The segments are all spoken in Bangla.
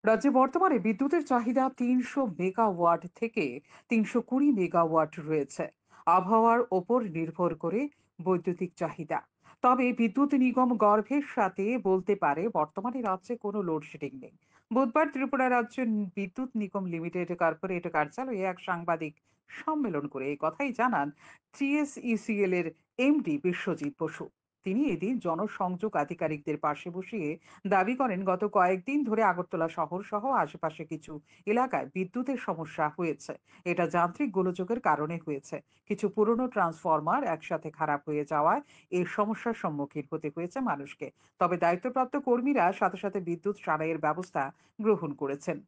রাজ্যে বর্তমানে বিদ্যুতের চাহিদা ৩০০ মেগাওয়াট থেকে ৩২০ মেগাওয়াট রয়েছে। আবহাওয়ার ওপর নির্ভর করে বৈদ্যুতিক চাহিদা। তবে বিদ্যুৎ নিগম গর্ভের সাথে বলতে পারে বর্তমানে রাজ্যে কোনো লোডশেডিং নেই। বুধবার ত্রিপুরা রাজ্য বিদ্যুৎ নিগম লিমিটেড কর্পোরেট কার্যালয়ে এক সাংবাদিক সম্মেলন করে এই কথাই জানান টিএসইসিএল এর এমডি বিশ্বজিৎ বসু। তিনি এদিন জনসংযোগ আধিকারিকদের পাশে বসিয়ে দাবি করেন গত কয়েকদিন ধরে আগরতলা শহর সহ আশেপাশে কিছু এলাকায় বিদ্যুতের সমস্যা হয়েছে। এটা যান্ত্রিক গোলযোগের কারণে হয়েছে। কিছু পুরনো ট্রান্সফরমার একসাথে খারাপ হয়ে যাওয়ায় এই সমস্যার সম্মুখীন হতে হয়েছে মানুষকে। তবে দায়িত্বপ্রাপ্ত কর্মীরা সাথে সাথে বিদ্যুৎ সারাইয়ের ব্যবস্থা গ্রহণ করেছেন।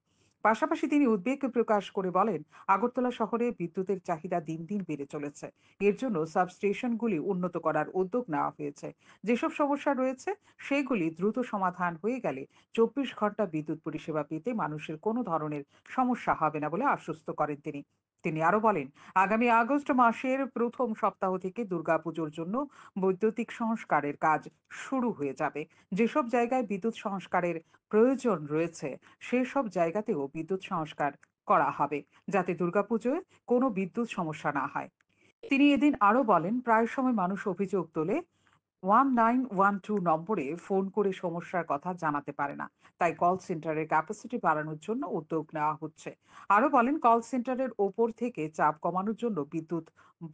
পাশাপাশি তিনি উদ্বেগ প্রকাশ করে বলেন, আগরতলা শহরে বিদ্যুতের চাহিদা দিন দিন বেড়ে চলেছে। এর জন্য সাবস্টেশনগুলি উন্নত করার উদ্যোগ নেওয়া হয়েছে। যেসব সমস্যা রয়েছে সেগুলি দ্রুত সমাধান হয়ে গেলে ২৪ ঘন্টা বিদ্যুৎ পরিষেবা পেতে মানুষের কোনো ধরনের সমস্যা হবে না বলে আশ্বস্ত করেন তিনি। তিনি আরো বলেন, আগামী আগস্ট মাসের প্রথম সপ্তাহ থেকে দুর্গাপুজোর জন্য বৈদ্যুতিক সংস্কারের কাজ শুরু হয়ে যাবে। যেসব জায়গায় বিদ্যুৎ সংস্কারের প্রয়োজন রয়েছে সেসব জায়গাতেও বিদ্যুৎ সংস্কার করা হবে, যাতে দুর্গাপুজোয় কোনো বিদ্যুৎ সমস্যা না হয়। তিনি এদিন আরো বলেন, প্রায় সময় মানুষ অভিযোগ তোলে 1912 নম্বরে ফোন করে সমস্যার কথা জানাতে পারে না। তাই কল সেন্টারের ক্যাপাসিটি বাড়ানোর জন্য উদ্যোগ নেওয়া হচ্ছে। আরো বলেন, কল সেন্টারের ওপর থেকে চাপ কমানোর জন্য বিদ্যুৎ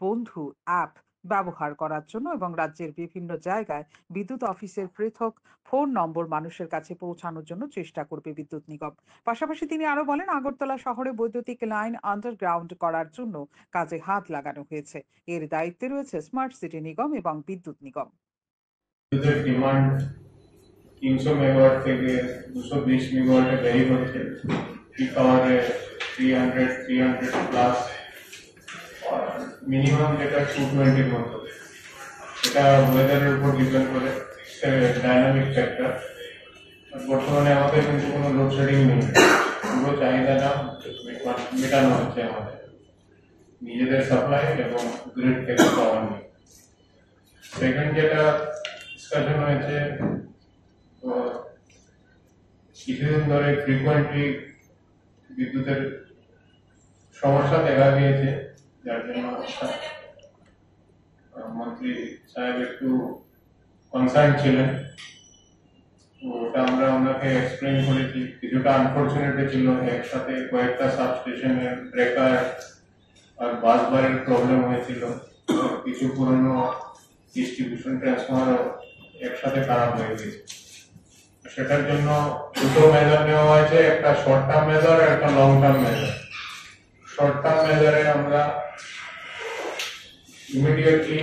বন্ধু অ্যাপ ব্যবহার করার জন্য এবং রাজ্যের বিভিন্ন জায়গায় বিদ্যুৎ অফিসের পৃথক ফোন নম্বর মানুষের কাছে পৌঁছানোর জন্য চেষ্টা করবে বিদ্যুৎ নিগম। পাশাপাশি তিনি আরো বলেন, আগরতলা শহরে বৈদ্যুতিক লাইন আন্ডারগ্রাউন্ড করার জন্য কাজে হাত লাগানো হয়েছে। এর দায়িত্বে রয়েছে স্মার্ট সিটি নিগম এবং বিদ্যুৎ নিগম। বিদ্যুতের ডিমান্ড ৩০০ মেগাওয়াট থেকে ২২০ মেগাওয়াটে ভ্যারি হচ্ছে। পিক আওয়ারে 300 প্লাস, মিনিমাম যেটা 220 মতো। এটা ওয়েদারের উপর ডিপেন্ড করে, ডাইনামিক ফ্যাক্টর। বর্তমানে আমাদের কিন্তু কোনো লোডশেডিং নেই, পুরো চাহিদাটা মেটানো হচ্ছে আমাদের নিজেদের সাপ্লাই এবং গ্রিড থেকে পাওয়া নিয়ে। সেকেন্ড যেটা ডিসকাশন হয়েছে, তো কিছুদিন ধরে ফ্রিকোয়েন্টলি বিদ্যুতের সমস্যা দেখা গিয়েছে, যার জন্য মন্ত্রী সাহেব একটু কনসার্ন ছিলেন। তো ওটা আমরা ওনাকে এক্সপ্লেন করেছি। কিছুটা আনফর্চুনেট ছিল, একসাথে কয়েকটা সাবস্টেশনের ব্রেকার আর বাসবারের প্রবলেম হয়েছিল। কিছু পুরনো ডিস্ট্রিবিউশন ট্রান্সফরমারও একসাথে খারাপ হয়ে গেছে। সেটার জন্য দুটো মেজার নেওয়া হয়েছে, একটা শর্ট টার্ম মেজার আর একটা long term measure. Short term মেজারে আমরা ইমিডিয়েটলি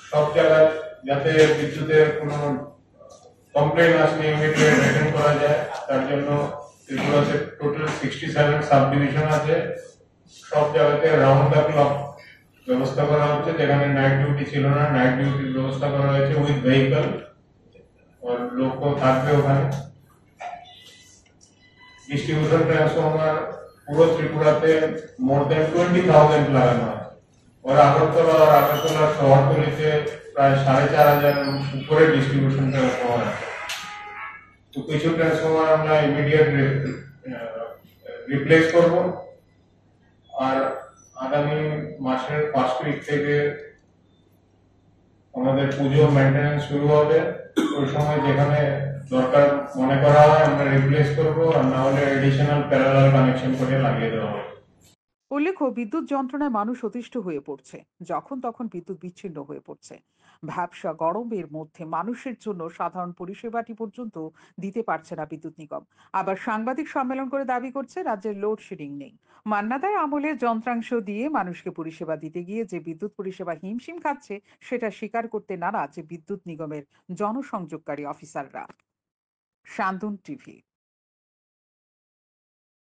সব জায়গায় যাতে বিদ্যুতের কোনো কমপ্লেন আসলে ইমিডিয়েট অ্যাটেন্ড করা যায়, তার জন্য ত্রিপুরাতে টোটাল 67 সাব ডিভিশন আছে। সব জায়গাতে রাউন্ড দ্য ক্লক ব্যবস্থা করা হচ্ছে, যেখানে নাইট ডিউটি ছিল না, নাইট ডিউটির ব্যবস্থা করা হয়েছে উইথ ভেহিকল, আর লোকও থাকবে ওখানে। ডিস্ট্রিবিউশন ট্রান্সফরমার পুরো ত্রিপুরাতে মোর দেন 20,000 লাগানো হয়। ওরা আগরতলা শহরতলিতে প্রায় 4,500 উপরে ডিস্ট্রিবিউশন ট্রান্সফরমার আছে। তো কিছু ট্রান্সফরমার আমরা ইমিডিয়েট রিপ্লেস করব। আর আগামী মাসের 5 তারিখ থেকে আমাদের পুজো মেইনটেনেন্স শুরু হবে। ওই সময় যেখানে দরকার মনে করা হয় আমরা রিপ্লেস করবো, আর না হলে এডিশনাল প্যারালাল কানেকশন করে লাগিয়ে দেওয়া হবে। উল্লেখ্য, বিদ্যুৎ যন্ত্রণায় মানুষ অতিষ্ঠ হয়ে পড়ছে। যখন তখন বিদ্যুৎ বিচ্ছিন্ন হয়ে পড়ছে। ভ্যাপসা গরমের মধ্যে মানুষের জন্য সাধারণ পরিষেবাটি পর্যন্ত দিতে পারছে না বিদ্যুৎ নিগম। আবার সাংবাদিক সম্মেলন করে দাবি করছে রাজ্যের লোডশেডিং নেই। মান্নাদার আমলের যন্ত্রাংশ দিয়ে মানুষকে পরিষেবা দিতে গিয়ে যে বিদ্যুৎ পরিষেবা হিমশিম খাচ্ছে সেটা স্বীকার করতে নারাজ বিদ্যুৎ নিগমের জনসংযোগকারী অফিসাররা। শান্তন টিভি।